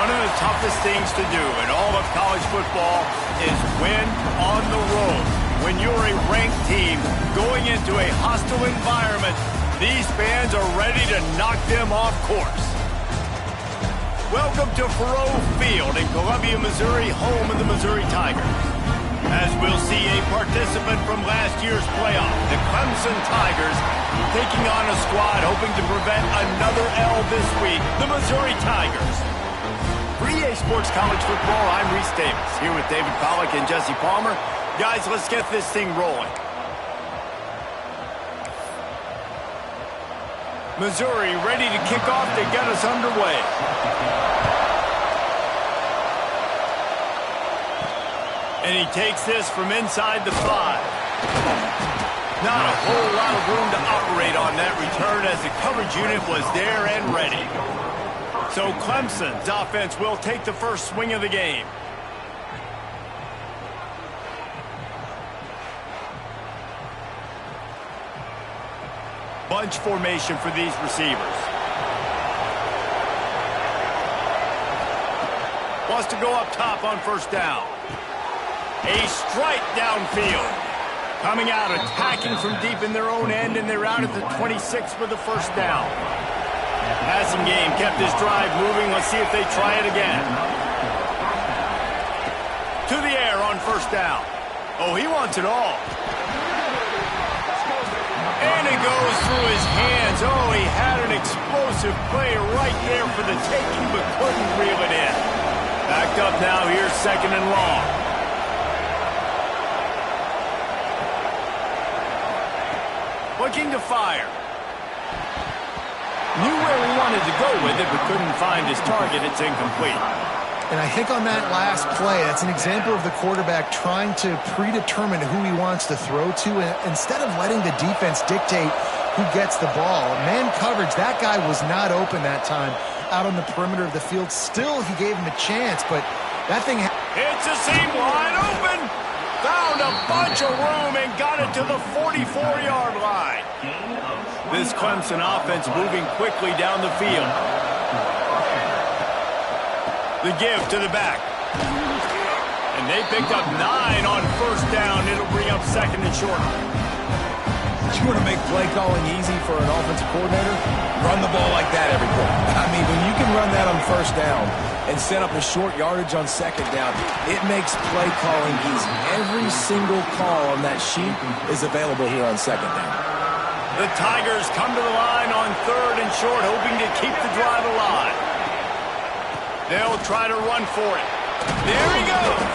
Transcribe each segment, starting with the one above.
One of the toughest things to do in all of college football is win on the road. When you're a ranked team going into a hostile environment, these fans are ready to knock them off course. Welcome to Faurot Field in Columbia, Missouri, home of the Missouri Tigers. As we'll see a participant from last year's playoff, the Clemson Tigers, taking on a squad hoping to prevent another L this week, the Missouri Tigers. For EA Sports College Football, I'm Reese Davis, here with David Pollack and Jesse Palmer. Guys, let's get this thing rolling. Missouri ready to kick off to get us underway. And he takes this from inside the 5. Not a whole lot of room to operate on that return as the coverage unit was there and ready. So Clemson's offense will take the first swing of the game. Bunch formation for these receivers. Wants to go up top on first down. A strike downfield. Coming out, attacking from deep in their own end, and they're out at the 26 for the first down. Passing game kept this drive moving. Let's see if they try it again. To the air on first down. Oh, he wants it all. And it goes through his hands. Oh, he had an explosive play right there for the taking, but couldn't reel it in. Backed up now, here's second and long. Looking to fire. Knew where he wanted to go with it, but couldn't find his target. It's incomplete. And I think on that last play, that's an example of the quarterback trying to predetermine who he wants to throw to, and instead of letting the defense dictate who gets the ball. Man coverage, that guy was not open that time out on the perimeter of the field. Still, he gave him a chance, but that thing... It's a seam wide open. Found a bunch of room and got it to the 44-yard line. This Clemson offense moving quickly down the field. The give to the back. And they picked up 9 on first down. It'll bring up second and short. You want to make play calling easy for an offensive coordinator? Run the ball like that every play. I mean, when you can run that on first down and set up a short yardage on second down, it makes play calling easy. Every single call on that sheet is available here on second down. The Tigers come to the line on third and short, hoping to keep the drive alive. They'll try to run for it. There he goes.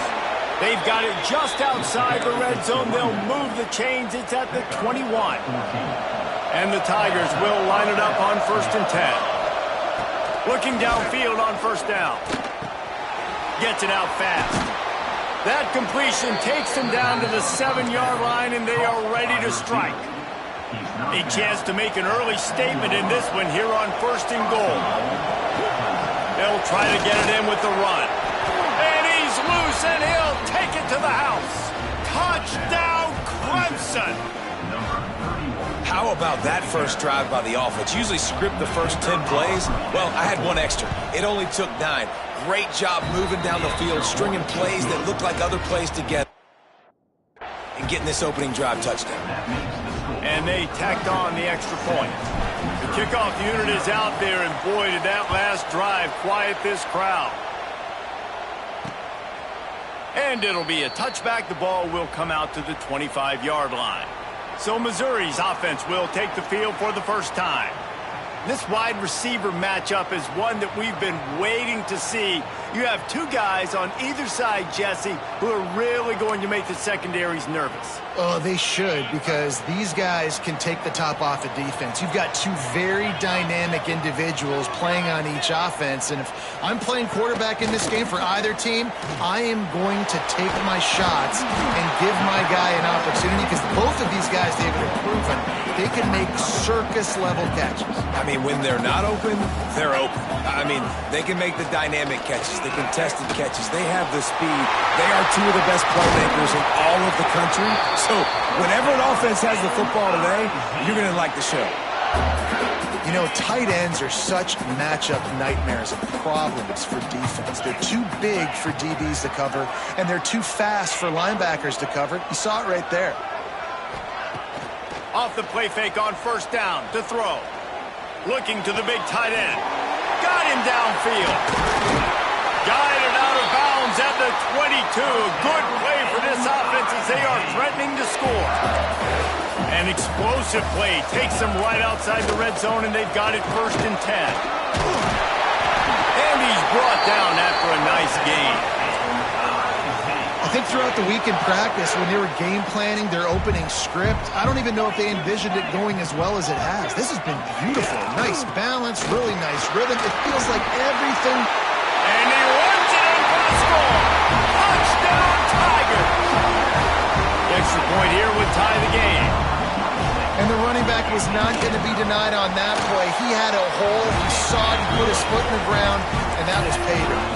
They've got it just outside the red zone. They'll move the chains. It's at the 21. And the Tigers will line it up on first and 10. Looking downfield on first down. Gets it out fast. That completion takes them down to the 7-yard line, and they are ready to strike. A chance to make an early statement in this one here on first and goal. They'll try to get it in with the run. And he's loose, and he'll take it to the house. Touchdown, Clemson! How about that first drive by the offense? Usually script the first 10 plays. Well, I had one extra. It only took 9. Great job moving down the field, stringing plays that look like other plays together, and getting this opening drive touchdown. And they tacked on the extra point. The kickoff unit is out there, and boy, did that last drive quiet this crowd. And it'll be a touchback. The ball will come out to the 25-yard line. So Missouri's offense will take the field for the first time. This wide receiver matchup is one that we've been waiting to see. You have two guys on either side, Jesse, who are really going to make the secondaries nervous. Oh, they should, because these guys can take the top off the defense. You've got two very dynamic individuals playing on each offense, and if I'm playing quarterback in this game for either team, I am going to take my shots and give my guy an opportunity, because both of these guys, they've proven they can make circus-level catches. I mean, when they're not open, they're open. I mean, they can make the dynamic catches, the contested catches. They have the speed. They are two of the best playmakers in all of the country. So whenever an offense has the football today, you're going to like the show. You know, tight ends are such matchup nightmares and problems for defense. They're too big for DBs to cover, and they're too fast for linebackers to cover. You saw it right there. Off the play fake on first down to throw. Looking to the big tight end. Got him downfield. Guided out of bounds at the 22. Good play for this offense as they are threatening to score. An explosive play takes them right outside the red zone, and they've got it 1st and 10. And he's brought down after a nice gain. I think throughout the week in practice, when they were game planning their opening script, I don't even know if they envisioned it going as well as it has. This has been beautiful. Nice balance, really nice rhythm. It feels like everything. And he runs it in for the score. Touchdown, Tigers. The extra point here would tie the game. And the running back was not going to be denied on that play. He had a hole. He saw it. He put his foot in the ground, and that was pay dirt.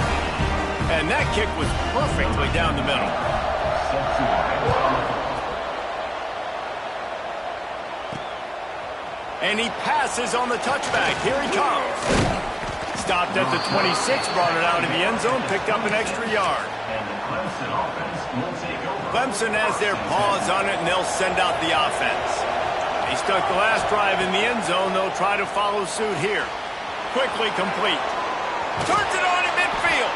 And that kick was perfectly down the middle. And he passes on the touchback. Here he comes. Stopped at the 26, brought it out of the end zone, picked up an extra yard. Clemson has their paws on it, and they'll send out the offense. He stuck the last drive in the end zone. They'll try to follow suit here. Quickly complete. Turns it on in midfield.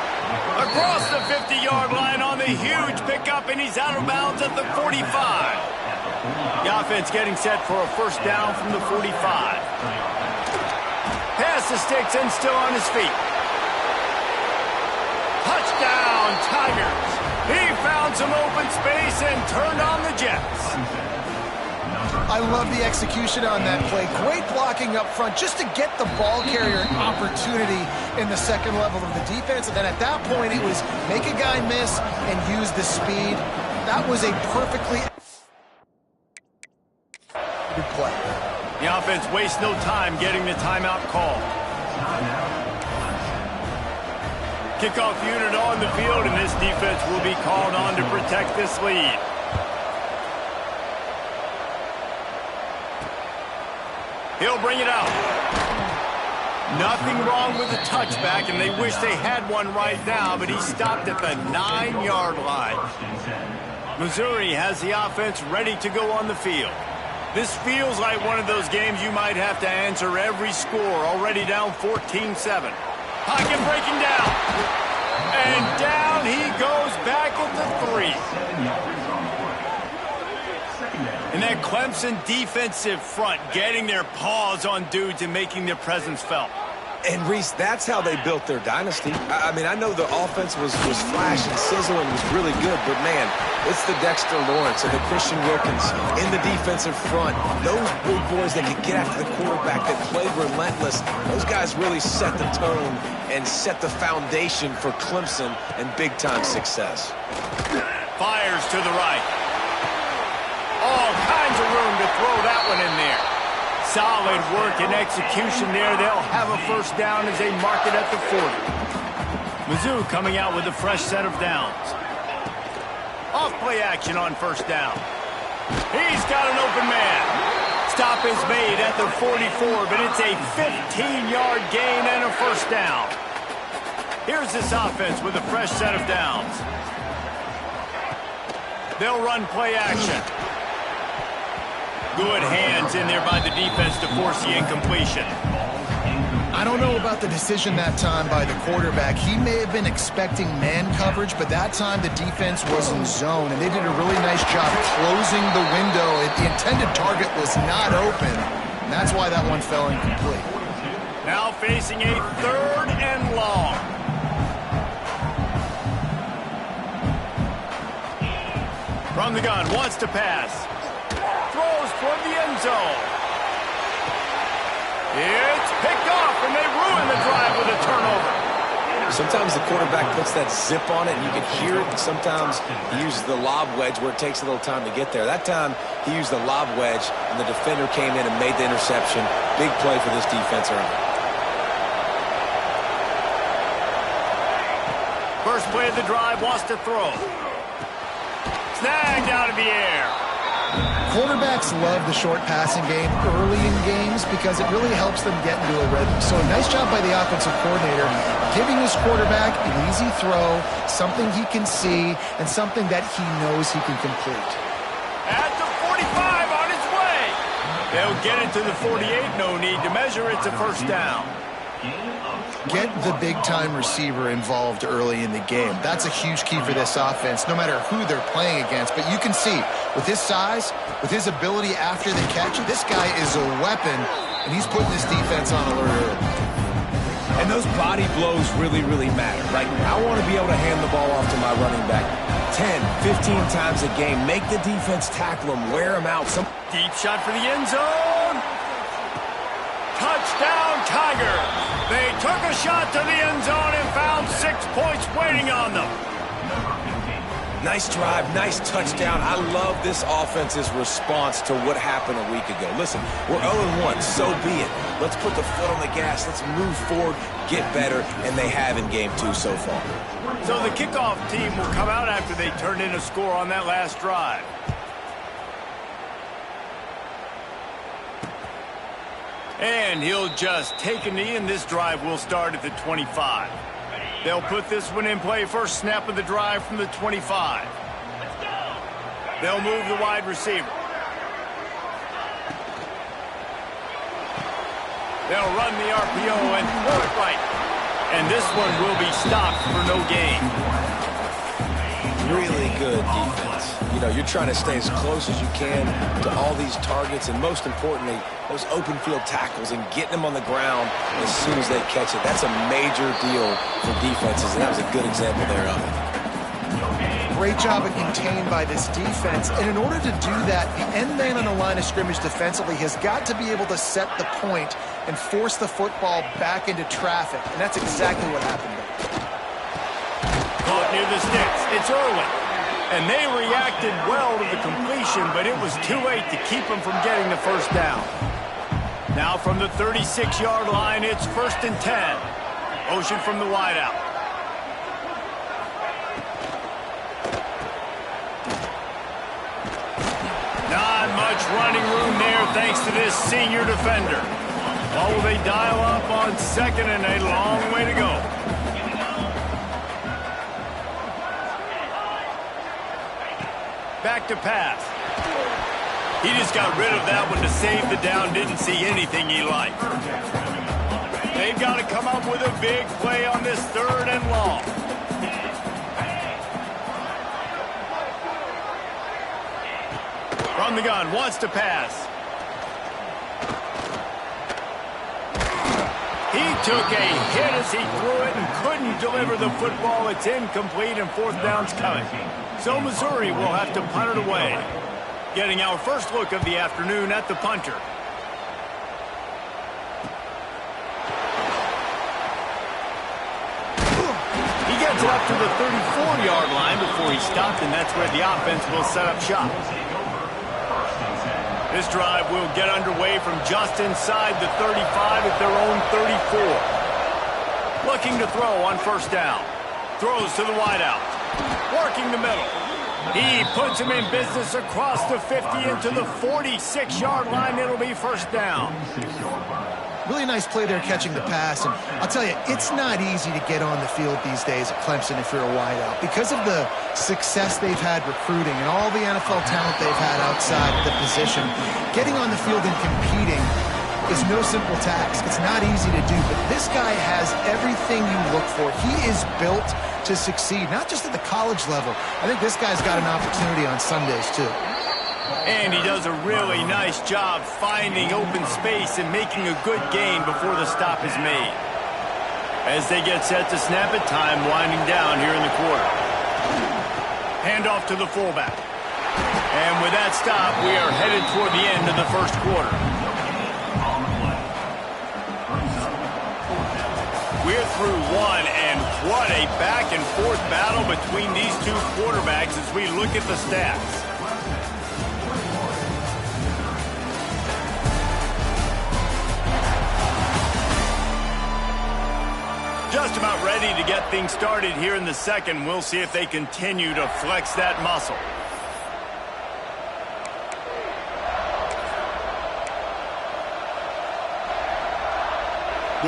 Across the 50-yard line on the huge pickup, and he's out of bounds at the 45. The offense getting set for a first down from the 45. Pass the sticks and still on his feet. Touchdown, Tigers. He found some open space and turned on the Jets. I love the execution on that play. Great blocking up front just to get the ball carrier an opportunity in the second level of the defense. And then at that point, it was make a guy miss and use the speed. That was a perfectly good play. The offense wastes no time getting the timeout call. Kickoff unit on the field, and this defense will be called on to protect this lead. He'll bring it out. Nothing wrong with the touchback, and they wish they had one right now, but he stopped at the 9-yard line. Missouri has the offense ready to go on the field. This feels like one of those games you might have to answer every score, already down 14-7. Pocket breaking down. And down he goes back at the 3. And that Clemson defensive front getting their paws on dudes and making their presence felt. And, Reese, that's how they built their dynasty. I mean, I know the offense was flash and sizzle and was really good, but, man, it's the Dexter Lawrence and the Christian Wilkins in the defensive front. Those big boys that can get after the quarterback, that play relentless, those guys really set the tone and set the foundation for Clemson and big-time success. Fires to the right. All kinds of room to throw that one in there. Solid work and execution there. They'll have a first down as they mark it at the 40. Mizzou coming out with a fresh set of downs. Off play action on first down. He's got an open man. Stop is made at the 44, but it's a 15-yard gain and a first down. Here's this offense with a fresh set of downs. They'll run play action. Good hands in there by the defense to force the incompletion. I don't know about the decision that time by the quarterback. He may have been expecting man coverage, but that time the defense was in zone, and they did a really nice job closing the window. The intended target was not open, and that's why that one fell incomplete. Now facing a 3rd and long. From the gun, wants to pass. Throws toward the end zone. It's picked off, and they ruin the drive with a turnover. Sometimes the quarterback puts that zip on it, and you can hear it. And sometimes he uses the lob wedge where it takes a little time to get there. That time, he used the lob wedge, and the defender came in and made the interception. Big play for this defense early. First play of the drive, wants to throw. Snagged out of the air. Quarterbacks love the short passing game early in games because it really helps them get into a rhythm. So nice job by the offensive coordinator giving his quarterback an easy throw, something he can see, and something that he knows he can complete. At the 45 on its way. They'll get it to the 48. No need to measure. It's a first down. Get the big-time receiver involved early in the game. That's a huge key for this offense, no matter who they're playing against. But you can see, with his size, with his ability after the catch, this guy is a weapon, and he's putting this defense on alert early. And those body blows really, really matter. Like, I want to be able to hand the ball off to my running back 10, 15 times a game. Make the defense tackle him, wear him out. Deep shot for the end zone. Touchdown, Tigers. They took a shot to the end zone and found 6 points waiting on them. Nice drive, nice touchdown. I love this offense's response to what happened a week ago. Listen, we're 0-1, so be it. Let's put the foot on the gas. Let's move forward, get better, and they have in game 2 so far. So the kickoff team will come out after they turned in a score on that last drive. And he'll just take a knee, and this drive will start at the 25. They'll put this one in play first snap of the drive from the 25. They'll move the wide receiver. They'll run the RPO and throw it right. And this one will be stopped for no gain. Really good defense. You know, you're trying to stay as close as you can to all these targets, and most importantly, those open field tackles and getting them on the ground as soon as they catch it. That's a major deal for defenses, and that was a good example there of it. Great job of contained by this defense. And in order to do that, the end man on the line of scrimmage defensively has got to be able to set the point and force the football back into traffic. And that's exactly what happened there. Caught near the sticks. It's Irwin. And they reacted well to the completion, but it was too late to keep them from getting the first down. Now from the 36-yard line, it's 1st and 10. Motion from the wideout. Not much running room there thanks to this senior defender. Or will they dial up on 2nd and a long way to go? Back to pass. He just got rid of that one to save the down. Didn't see anything he liked. They've got to come up with a big play on this 3rd and long. From the gun, wants to pass. He took a hit as he threw it and couldn't deliver the football. It's incomplete and 4th down's coming. So Missouri will have to punt it away. Getting our first look of the afternoon at the punter. He gets it up to the 34-yard line before he stopped, and that's where the offense will set up shop. This drive will get underway from just inside the 35 at their own 34. Looking to throw on 1st down. Throws to the wideout. Working the middle. He puts him in business across the 50 into the 46-yard line. It'll be 1st down. Really nice play there catching the pass. And I'll tell you, it's not easy to get on the field these days at Clemson if you're a wideout. Because of the success they've had recruiting and all the NFL talent they've had outside the position, getting on the field and competing is no simple task. It's not easy to do, but this guy has everything you look for. He is built to succeed, not just at the college level. I think this guy's got an opportunity on Sundays, too. And he does a really nice job finding open space and making a good gain before the stop is made. As they get set to snap it, time winding down here in the quarter. Handoff to the fullback. And with that stop, we are headed toward the end of the 1st quarter. We're through one, and what a back-and-forth battle between these two quarterbacks as we look at the stats. Just about ready to get things started here in the 2nd. We'll see if they continue to flex that muscle.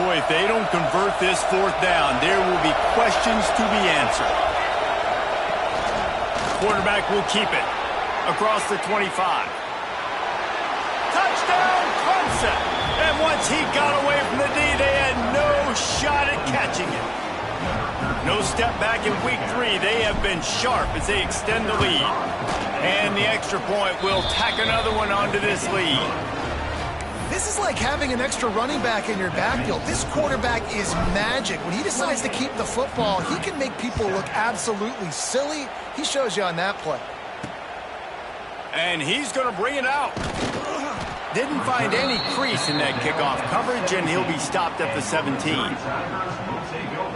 Boy, if they don't convert this fourth down, there will be questions to be answered. Quarterback will keep it across the 25. Touchdown, Clemson! And once he got away from the D, they had no shot at catching it. No step back in week 3. They have been sharp as they extend the lead. And the extra point will tack another one onto this lead. This is like having an extra running back in your backfield. This quarterback is magic. When he decides to keep the football, he can make people look absolutely silly. He shows you on that play. And he's going to bring it out. Didn't find any crease in that kickoff coverage, and he'll be stopped at the 17.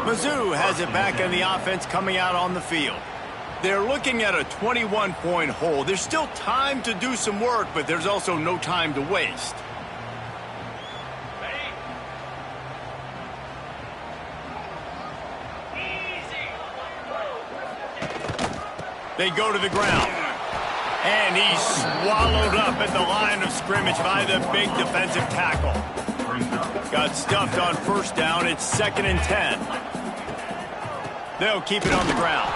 Mizzou has it back in the offense coming out on the field. They're looking at a 21-point hole. There's still time to do some work, but there's also no time to waste. They go to the ground. And he's swallowed up at the line of scrimmage by the big defensive tackle. Got stuffed on first down. It's 2nd and 10. They'll keep it on the ground.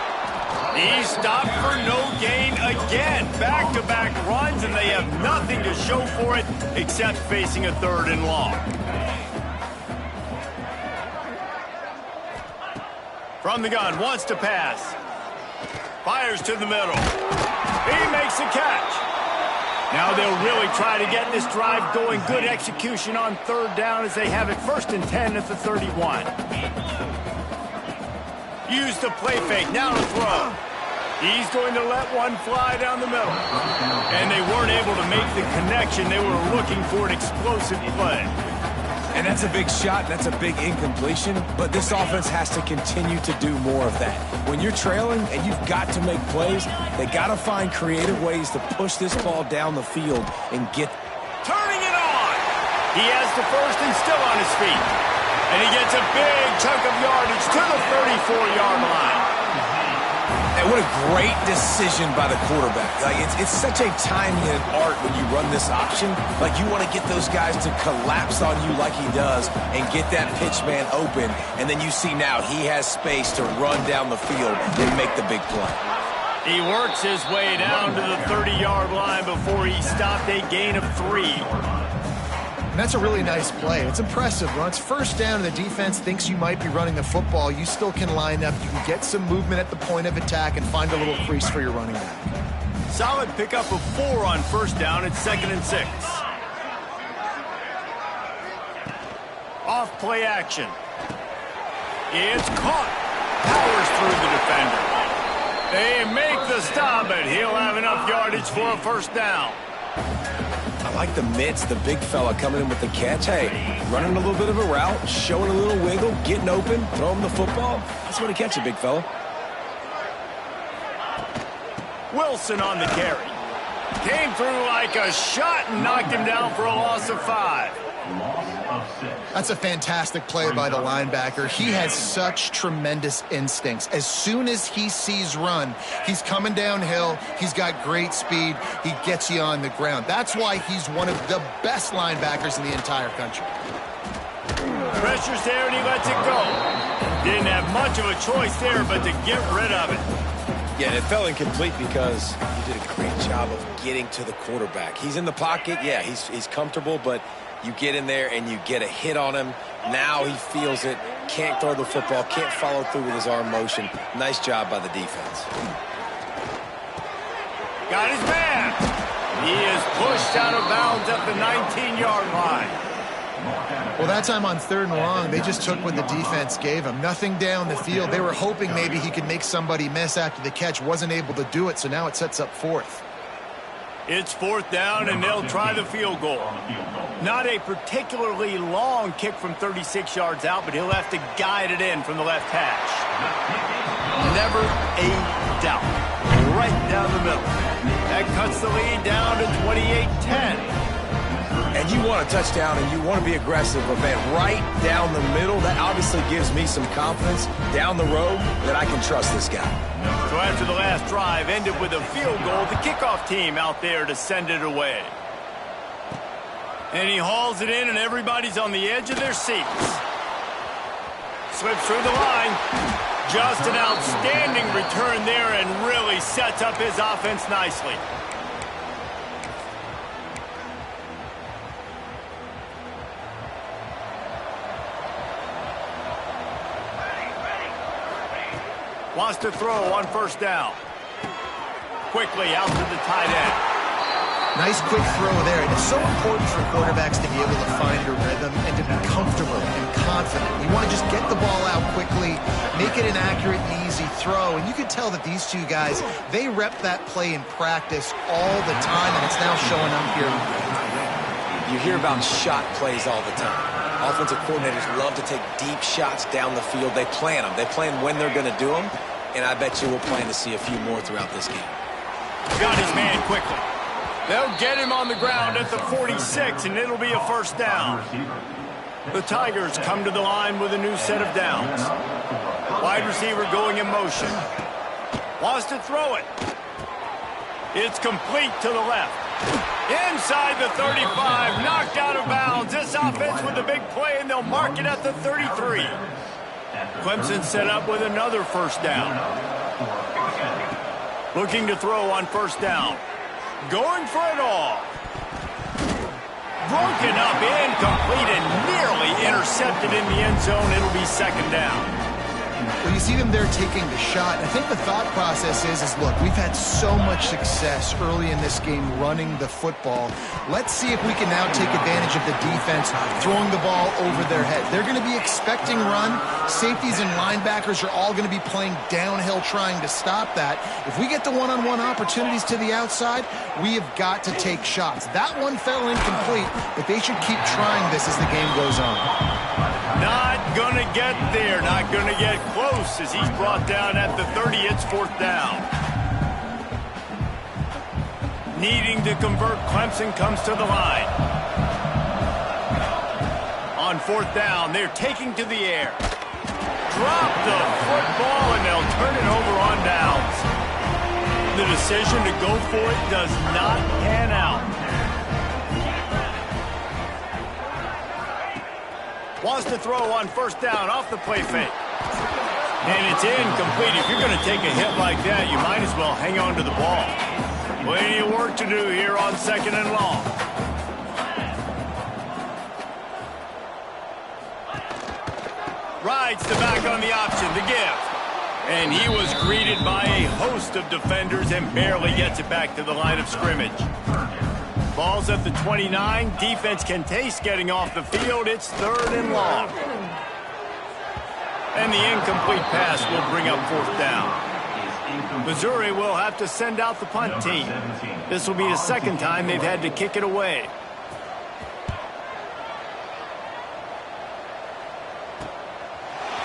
He's stopped for no gain again. Back-to-back runs, and they have nothing to show for it except facing a 3rd and long. From the gun, wants to pass. Fires to the middle. He makes the catch. Now they'll really try to get this drive going. Good execution on 3rd down as they have it 1st and 10 at the 31. Use the play fake. Now to throw. He's going to let one fly down the middle. And they weren't able to make the connection. They were looking for an explosive play. And that's a big shot, and that's a big incompletion, but this offense has to continue to do more of that. When you're trailing and you've got to make plays, they got to find creative ways to push this ball down the field and get... Turning it on! He has the first and still on his feet. And he gets a big chunk of yardage to the 34-yard line. And what a great decision by the quarterback. Like it's such a timing and art when you run this option. Like you want to get those guys to collapse on you like he does and get that pitch man open. And then you see now he has space to run down the field and make the big play. He works his way down to the 30-yard line before he stopped, a gain of 3. And that's a really nice play. It's impressive. When it's 1st down and the defense thinks you might be running the football, you still can line up. You can get some movement at the point of attack and find a little crease for your running back. Solid pickup of 4 on 1st down. It's 2nd and 6. Off play action. It's caught. Powers through the defender. They make the stop, but he'll have enough yardage for a 1st down. I like the mitts, the big fella coming in with the catch. Hey, running a little bit of a route, showing a little wiggle, getting open, throw him the football. That's what he catch it, big fella. Wilson on the carry. Came through like a shot and knocked him down for a loss of 5. That's a fantastic play by the linebacker. He has such tremendous instincts. As soon as he sees run, he's coming downhill. He's got great speed. He gets you on the ground. That's why he's one of the best linebackers in the entire country. Pressure's there, and he lets it go. Didn't have much of a choice there, but to get rid of it. Yeah, and it fell incomplete because he did a great job of getting to the quarterback. He's in the pocket. Yeah, he's comfortable, but you get in there and you get a hit on him. Now he feels it. Can't throw the football. Can't follow through with his arm motion. Nice job by the defense. Got his man. He is pushed out of bounds at the 19-yard line. Well, that time on 3rd and long, they just took what the defense gave him. Nothing down the field. They were hoping maybe he could make somebody miss after the catch. Wasn't able to do it, so now it sets up 4th. It's 4th down, and they'll try the field goal. Not a particularly long kick from 36 yards out, but he'll have to guide it in from the left hash. Never a doubt. Right down the middle. That cuts the lead down to 28-10. And you want a touchdown and you want to be aggressive, but man, right down the middle, that obviously gives me some confidence down the road that I can trust this guy. So after the last drive ended with a field goal, the kickoff team out there to send it away. And he hauls it in, and everybody's on the edge of their seats. Slips through the line. Just an outstanding return there and really sets up his offense nicely. Wants to throw on first down. Quickly out to the tight end. Nice quick throw there. And it's so important for quarterbacks to be able to find a rhythm and to be comfortable and confident. You want to just get the ball out quickly, make it an accurate and easy throw. And you can tell that these two guys, they rep that play in practice all the time, and it's now showing up here. You hear about shot plays all the time. Offensive coordinators love to take deep shots down the field. They plan them. They plan when they're going to do them, and I bet you we'll plan to see a few more throughout this game. Got his man quickly. They'll get him on the ground at the 46, and it'll be a first down. The Tigers come to the line with a new set of downs. Wide receiver going in motion. Wants to throw it. It's complete to the left. Inside the 35, knocked out of bounds. This offense with a big play, and they'll mark it at the 33. Clemson set up with another first down. Looking to throw on first down. Going for it all. Broken up, incomplete, and nearly intercepted in the end zone. It'll be second down. Well, you see them there taking the shot. I think the thought process is look, we've had so much success early in this game running the football. Let's see if we can now take advantage of the defense throwing the ball over their head. They're going to be expecting run. Safeties and linebackers are all going to be playing downhill trying to stop that. If we get the one-on-one opportunities to the outside, we have got to take shots. That one fell incomplete, but they should keep trying this as the game goes on. Not going to get there, not going to get close as he's brought down at the 30. It's fourth down. Needing to convert, Clemson comes to the line. On fourth down, they're taking to the air. Drop the football, and they'll turn it over on downs. The decision to go for it does not pan out. Wants to throw on first down off the play fake. And it's incomplete. If you're going to take a hit like that, you might as well hang on to the ball. Plenty of work to do here on second and long. Rides the back on the option, the give. And he was greeted by a host of defenders and barely gets it back to the line of scrimmage. Ball's at the 29. Defense can taste getting off the field. It's third and long. And the incomplete pass will bring up fourth down. Missouri will have to send out the punt team. This will be the second time they've had to kick it away.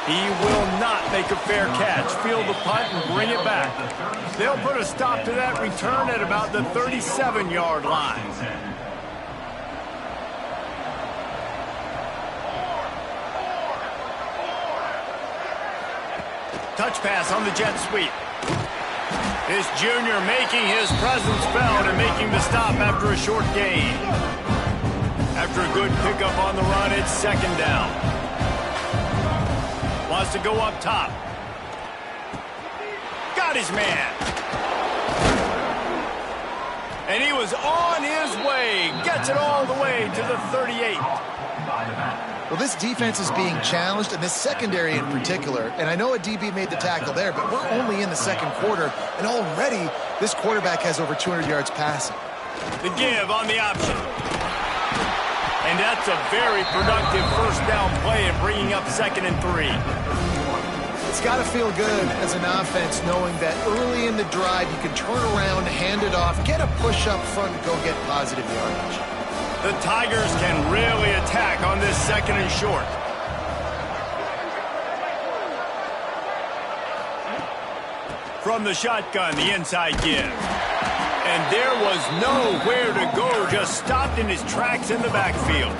He will not make a fair catch. Field the punt and bring it back. They'll put a stop to that return at about the 37-yard line. Touch pass on the jet sweep. This junior making his presence felt and making the stop after a short gain. After a good pickup on the run, it's second down. Wants to go up top. Got his man. And he was on his way. Gets it all the way to the 38. Well, this defense is being challenged, and this secondary in particular. And I know a DB made the tackle there, but we're only in the second quarter, and already this quarterback has over 200 yards passing. The give on the option. And that's a very productive first down play in bringing up 2nd and 3. It's got to feel good as an offense knowing that early in the drive you can turn around, hand it off, get a push up front, and go get positive yardage. The Tigers can really attack on this 2nd and short. From the shotgun, the inside give. And there was nowhere to go, just stopped in his tracks in the backfield.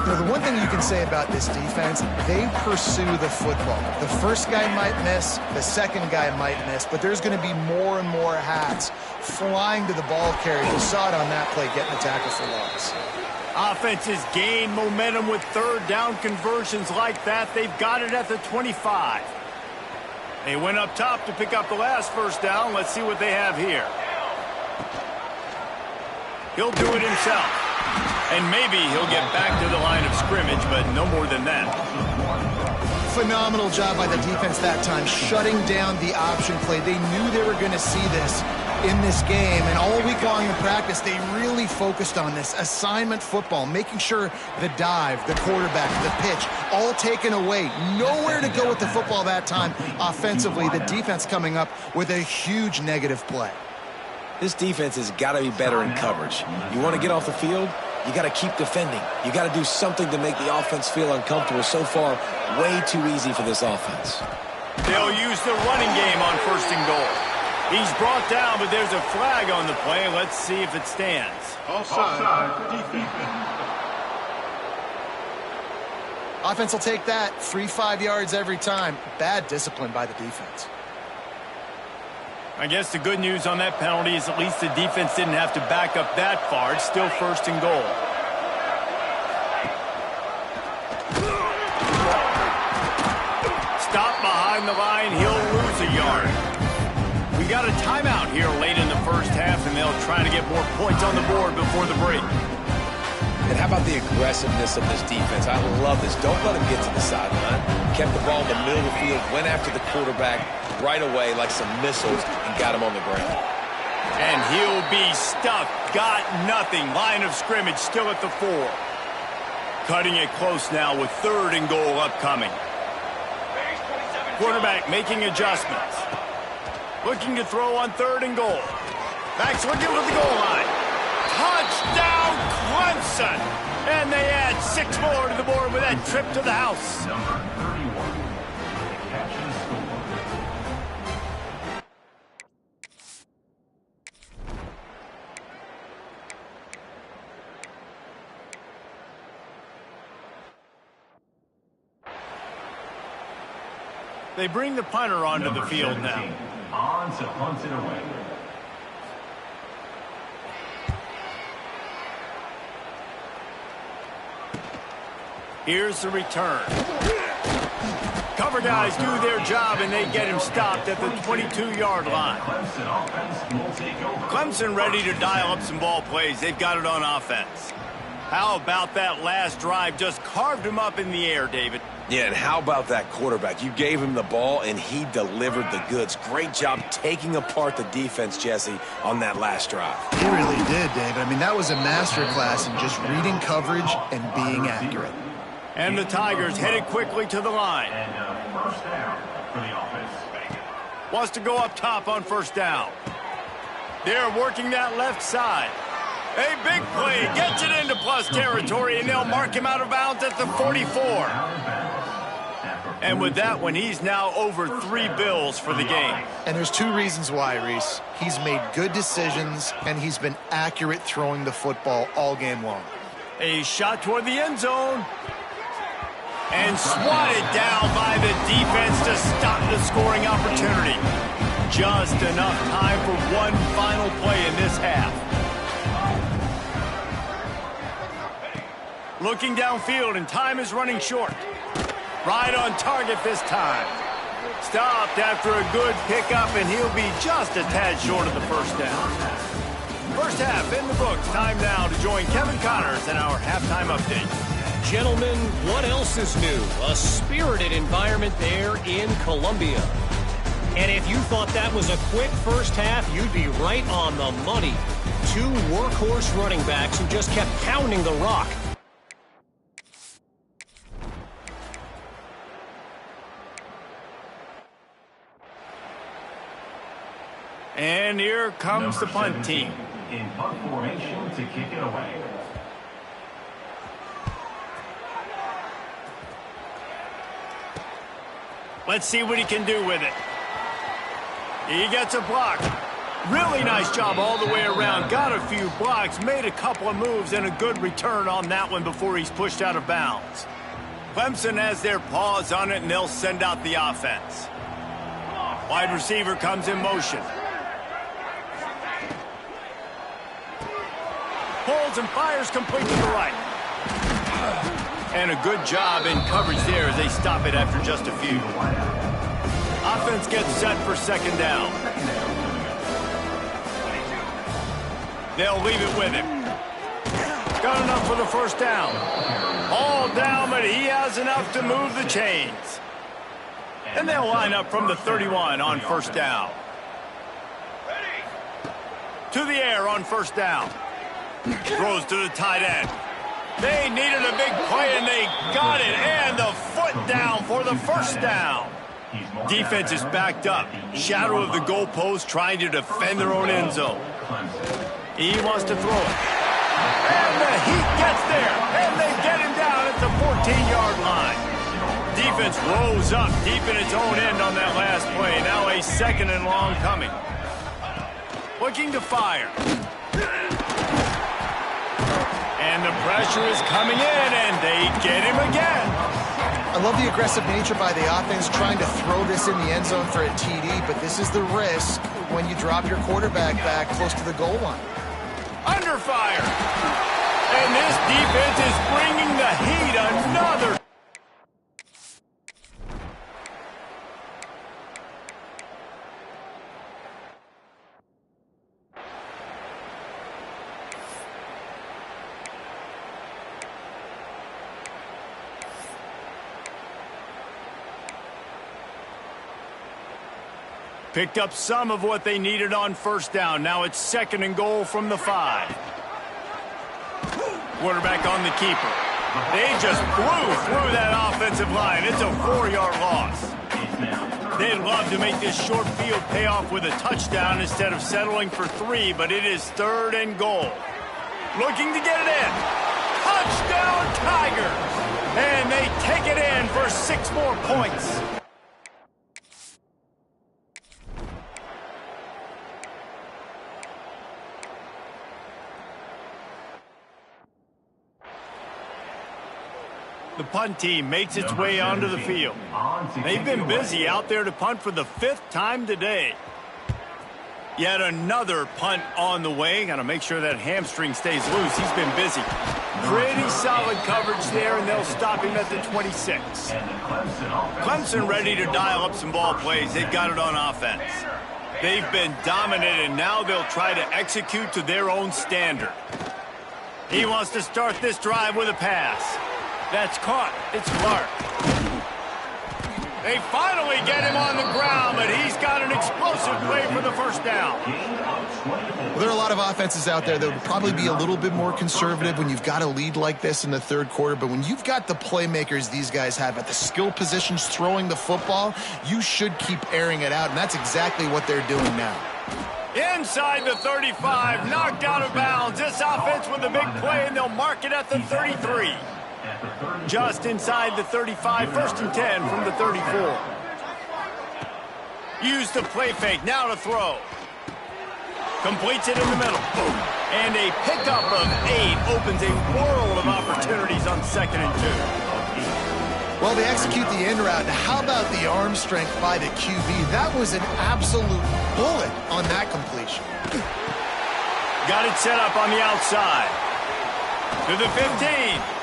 You know, the one thing you can say about this defense, they pursue the football. The first guy might miss, the second guy might miss, but there's going to be more and more hats flying to the ball carrier. You saw it on that play, getting the tackle for loss. Offenses gain momentum with third down conversions like that. They've got it at the 25. They went up top to pick up the last first down. Let's see what they have here. He'll do it himself. And maybe he'll get back to the line of scrimmage, but no more than that. Phenomenal job by the defense that time, shutting down the option play. They knew they were going to see this in this game, and all week long in practice, they really focused on this assignment football, making sure the dive, the quarterback, the pitch, all taken away. Nowhere to go with the football that time offensively. The defense coming up with a huge negative play. This defense has got to be better in coverage. You want to get off the field, you got to keep defending. You got to do something to make the offense feel uncomfortable. So far, way too easy for this offense. They'll use the running game on 1st and goal. He's brought down, but there's a flag on the play. Let's see if it stands. Offside. Offense will take that. 3-5 yards every time. Bad discipline by the defense. I guess the good news on that penalty is at least the defense didn't have to back up that far. It's still 1st and goal. Stop behind the line. He'll lose a yard. We got a timeout here late in the first half, and they'll try to get more points on the board before the break. And how about the aggressiveness of this defense? I love this. Don't let them get to the sideline. Kept the ball in the middle of the field, went after the quarterback right away like some missiles, and got him on the ground. And he'll be stuffed. Got nothing. Line of scrimmage still at the 4. Cutting it close now with 3rd and goal upcoming. Quarterback making adjustments. Looking to throw on 3rd and goal. Backs looking for the goal line. Touchdown, Clemson! And they add 6 more to the board with that trip to the house. Number 31. Catch and score. They bring the punter onto the field now. On to punt it away. Here's the return. Cover guys do their job, and they get him stopped at the 22-yard line. Clemson ready to dial up some ball plays. They've got it on offense. How about that last drive? Just carved him up in the air, David. Yeah, and how about that quarterback? You gave him the ball, and he delivered the goods. Great job taking apart the defense, Jesse, on that last drive. He really did, David. I mean, that was a masterclass in just reading coverage and being accurate. And the Tigers headed quickly to the line. And first down for the offense. Wants to go up top on 1st down. They're working that left side. A big play, gets it into plus territory, and they'll mark him out of bounds at the 44. And with that one, he's now over 3 bills for the game. And there's 2 reasons why, Reese. He's made good decisions, and he's been accurate throwing the football all game long. A shot toward the end zone. And swatted down by the defense to stop the scoring opportunity. Just enough time for one final play in this half. Looking downfield, and time is running short. Right on target this time. Stopped after a good pickup, and he'll be just a tad short of the 1st down. First half in the books. Time now to join Kevin Connors in our halftime update. Gentlemen, what else is new? A spirited environment there in Columbia. And if you thought that was a quick first half, you'd be right on the money. 2 workhorse running backs who just kept pounding the rock. And here comes the punt team. In punt formation to kick it away. Let's see what he can do with it. He gets a block. Really nice job all the way around. Got a few blocks, made a couple of moves, and a good return on that one before he's pushed out of bounds. Clemson has their paws on it, and they'll send out the offense. Wide receiver comes in motion. pulls and fires complete to the right. And a good job in coverage there as they stop it after just a few. Offense gets set for second down. They'll leave it with him. Got enough for the first down. All down, but he has enough to move the chains. And they'll line up from the 31 on first down. To the air on first down. Throws to the tight end. They needed a big play, and they got it. And the foot down for the first down. Defense is backed up. Shadow of the goalpost, trying to defend their own end zone. He wants to throw it. And the Heat gets there. And they get him down at the 14-yard line. Defense rose up deep in its own end on that last play. Now a second and long coming. Looking to fire. And the pressure is coming in, and they get him again. I love the aggressive nature by the offense trying to throw this in the end zone for a TD, but this is the risk when you drop your quarterback back close to the goal line. Under fire. And this defense is bringing the Heat another. Picked up some of what they needed on first down. Now it's second and goal from the 5. Quarterback on the keeper. They just blew through that offensive line. It's a 4-yard loss. They'd love to make this short field pay off with a touchdown instead of settling for 3, but it is third and goal. Looking to get it in. Touchdown Tigers! And they take it in for 6 more points. The punt team makes its way onto the field. They've been busy out there to punt for the 5th time today. Yet another punt on the way. Got to make sure that hamstring stays loose. He's been busy. Pretty solid coverage there, and they'll stop him at the 26. Clemson ready to dial up some ball plays. They've got it on offense. They've been dominant, and now they'll try to execute to their own standard. He wants to start this drive with a pass. That's caught. It's Clark. They finally get him on the ground, but he's got an explosive play for the first down. Well, there are a lot of offenses out there that would probably be a little bit more conservative when you've got a lead like this in the third quarter, but when you've got the playmakers these guys have at the skill positions throwing the football, you should keep airing it out, and that's exactly what they're doing now. Inside the 35, knocked out of bounds. This offense with a big play, and they'll mark it at the 33. Just inside the 35, 1st and 10 from the 34. Use the play fake, now to throw. Completes it in the middle. And a pickup of 8 opens a world of opportunities on 2nd and 2. Well, they execute the end route. Now, how about the arm strength by the QB? That was an absolute bullet on that completion. Got it set up on the outside. To the 15.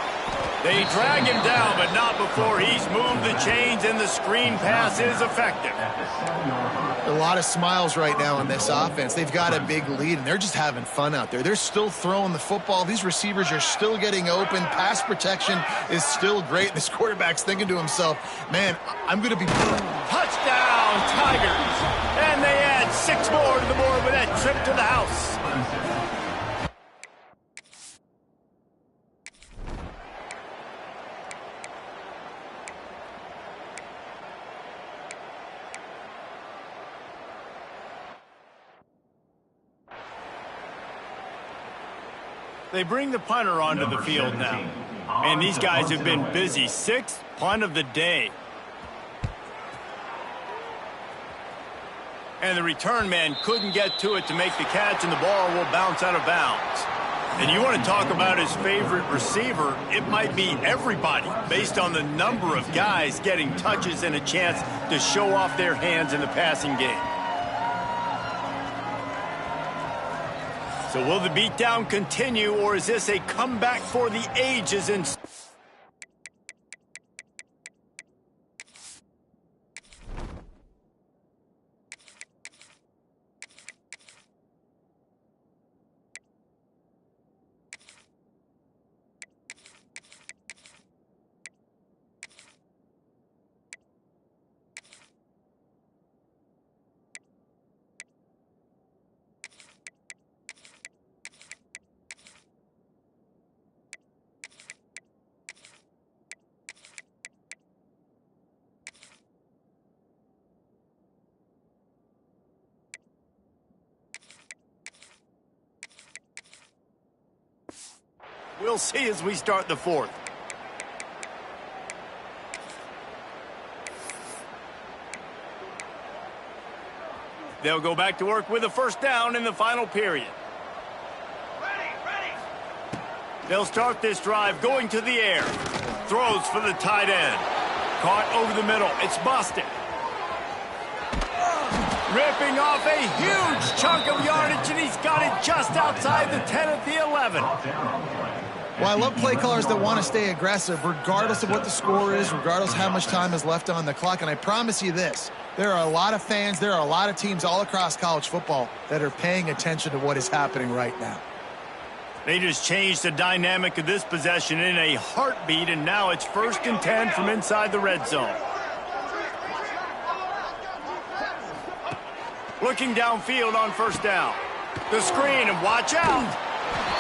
They drag him down, but not before he's moved the chains, and the screen pass is effective. A lot of smiles right now on this offense. They've got a big lead, and they're just having fun out there. They're still throwing the football. These receivers are still getting open. Pass protection is still great. This quarterback's thinking to himself, man, I'm going to be... Touchdown, Tigers! And they add 6 more to the board with that trip to the house. They bring the punter onto the field now. And these guys have been busy. 6th punt of the day. And the return man couldn't get to it to make the catch, and the ball will bounce out of bounds. And you want to talk about his favorite receiver, it might be everybody based on the number of guys getting touches and a chance to show off their hands in the passing game. So will the beatdown continue, or is this a comeback for the ages? We'll see as we start the fourth. They'll go back to work with a first down in the final period. They'll start this drive going to the air. Throws for the tight end. Caught over the middle. It's busted. Ripping off a huge chunk of yardage, and he's got it just outside the 10 at the 11. Well, I love play callers that want to stay aggressive, regardless of what the score is, regardless of how much time is left on the clock. And I promise you this, there are a lot of fans, there are a lot of teams all across college football that are paying attention to what is happening right now. They just changed the dynamic of this possession in a heartbeat, and now it's 1st and 10 from inside the red zone. Looking downfield on first down. The screen, and watch out.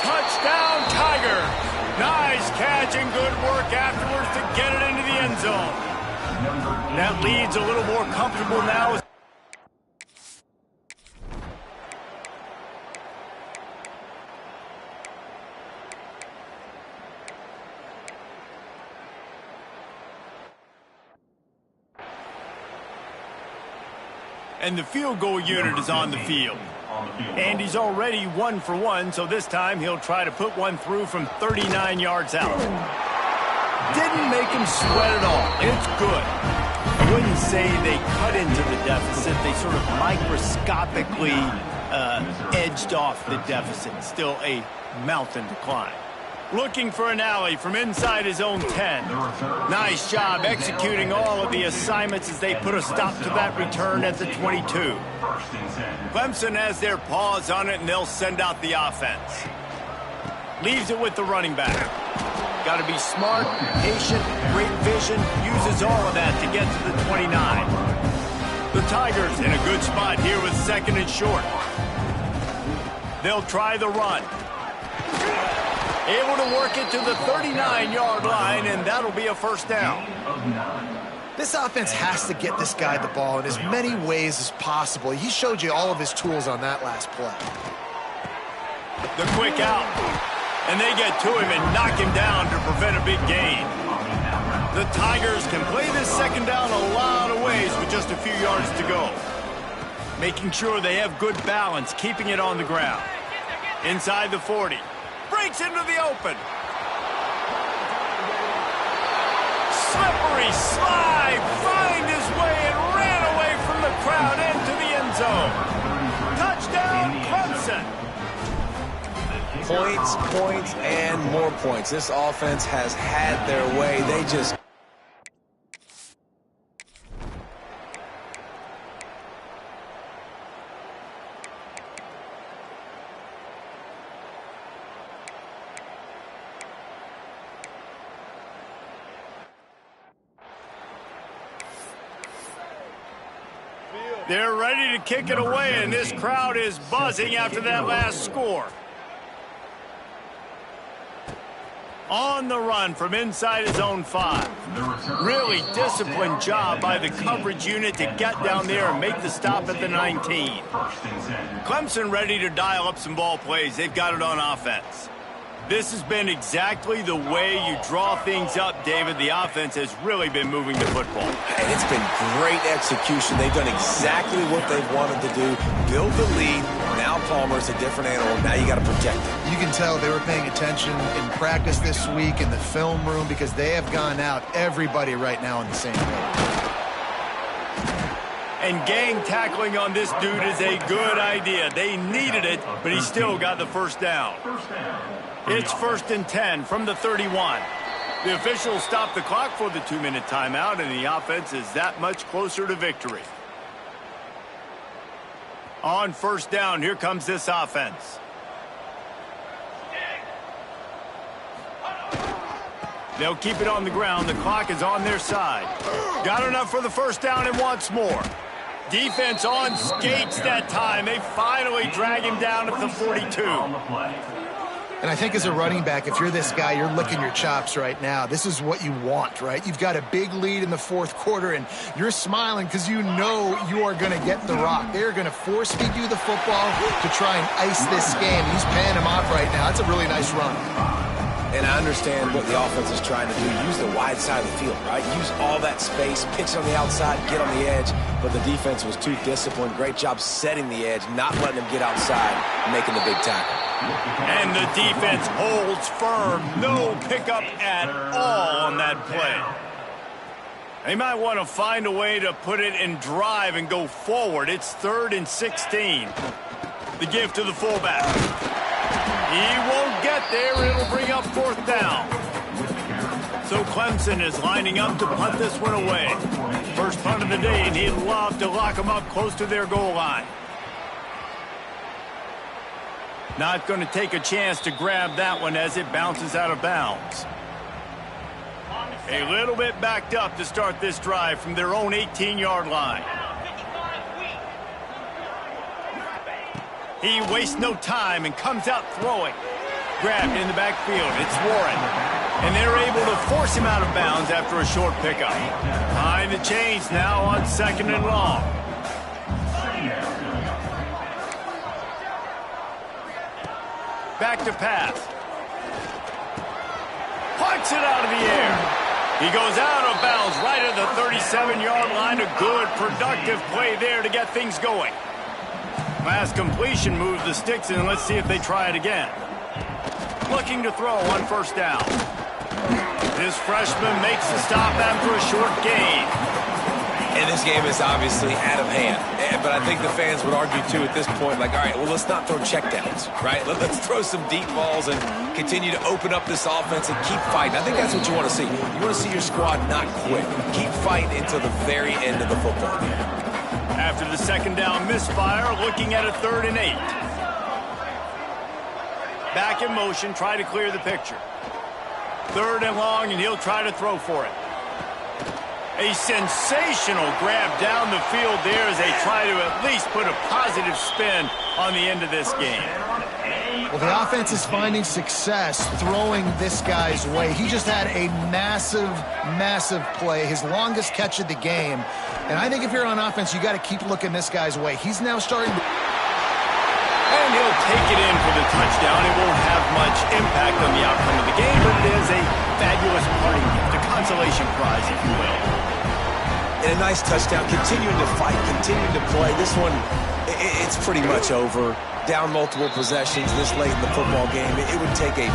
Touchdown, Tiger. Nice catch and good work afterwards to get it into the end zone. That lead's a little more comfortable now. And the field goal unit is on the field. And he's already 1 for 1, so this time he'll try to put one through from 39 yards out. Didn't make him sweat at all. It's good. I wouldn't say they cut into the deficit. They sort of microscopically edged off the deficit. Still a mountain to climb. Looking for an alley from inside his own 10. Nice job executing all of the assignments as they put a stop to that return at the 22. Clemson has their paws on it, and they'll send out the offense. Leaves it with the running back. Got to be smart, patient, great vision, uses all of that to get to the 29. The Tigers in a good spot here with 2nd and short. They'll try the run. Able to work it to the 39-yard line, and that'll be a first down. This offense has to get this guy the ball in as many ways as possible. He showed you all of his tools on that last play. The quick out, and they get to him and knock him down to prevent a big gain. The Tigers can play this 2nd down a lot of ways with just a few yards to go. Making sure they have good balance, keeping it on the ground. Inside the 40. Breaks into the open. Slippery slide. Find his way and ran away from the crowd into the end zone. Touchdown, Clemson. Points, points, and more points. This offense has had their way. They just... They're ready to kick it away, and this crowd is buzzing after that last score. On the run from inside his own 5. Really disciplined job by the coverage unit to get down there and make the stop at the 19. Clemson ready to dial up some ball plays. They've got it on offense. This has been exactly the way you draw things up, David. The offense has really been moving the football. And it's been great execution. They've done exactly what they've wanted to do. Build the lead. Now Palmer's a different animal. Now you got to protect him. You can tell they were paying attention in practice this week in the film room because they have gone out everybody right now on the same page. And gang tackling on this dude is a good idea. They needed it, but he still got the first down. It's 1st and 10 from the 31. The officials stopped the clock for the 2-minute timeout, and the offense is that much closer to victory. On 1st down, here comes this offense. They'll keep it on the ground. The clock is on their side. Got enough for the first down and wants more. Defense on skates that time. They finally drag him down at the 42. And I think as a running back, if you're this guy, you're licking your chops right now. This is what you want, right? You've got a big lead in the 4th quarter, and you're smiling because you know you are going to get the rock. They're going to force-feed you the football to try and ice this game. He's paying him off right now. That's a really nice run. And I understand what the offense is trying to do. Use the wide side of the field, right? Use all that space, pitch on the outside, get on the edge. But the defense was too disciplined. Great job setting the edge, not letting them get outside, making the big tackle. And the defense holds firm. No pickup at all on that play. They might want to find a way to put it in drive and go forward. It's 3rd and 16. The give to the fullback. He won't get there. It'll bring up 4th down. So Clemson is lining up to punt this one away. First punt of the day, and he'd love to lock them up close to their goal line. Not going to take a chance to grab that one as it bounces out of bounds. A little bit backed up to start this drive from their own 18-yard line. He wastes no time and comes out throwing. Grabbed in the backfield. It's Warren. And they're able to force him out of bounds after a short pickup. Behind the chains now on 2nd and long. Back to pass. Punts it out of the air. He goes out of bounds right at the 37-yard line. A good, productive play there to get things going. Last completion moves the sticks in. Let's see if they try it again. Looking to throw on 1st down. This freshman makes the stop after a short gain. And this game is obviously out of hand. But I think the fans would argue, too, at this point, like, all right, well, let's not throw checkdowns, right? Let's throw some deep balls and continue to open up this offense and keep fighting. I think that's what you want to see. You want to see your squad not quit. Keep fighting until the very end of the football game. After the 2nd down misfire, looking at a 3rd and 8. Back in motion, try to clear the picture. 3rd and long, and he'll try to throw for it. A sensational grab down the field there as they try to at least put a positive spin on the end of this game. Well, the offense is finding success throwing this guy's way. He just had a massive, massive play, his longest catch of the game. And I think if you're on offense, you got to keep looking this guy's way. He's now starting to... And he'll take it in for the touchdown. It won't have much impact on the outcome of the game, but it is a fabulous parting gift, a consolation prize, if you will. And a nice touchdown, continuing to fight, continuing to play. This one, it's pretty much over. Down multiple possessions this late in the football game. It would take a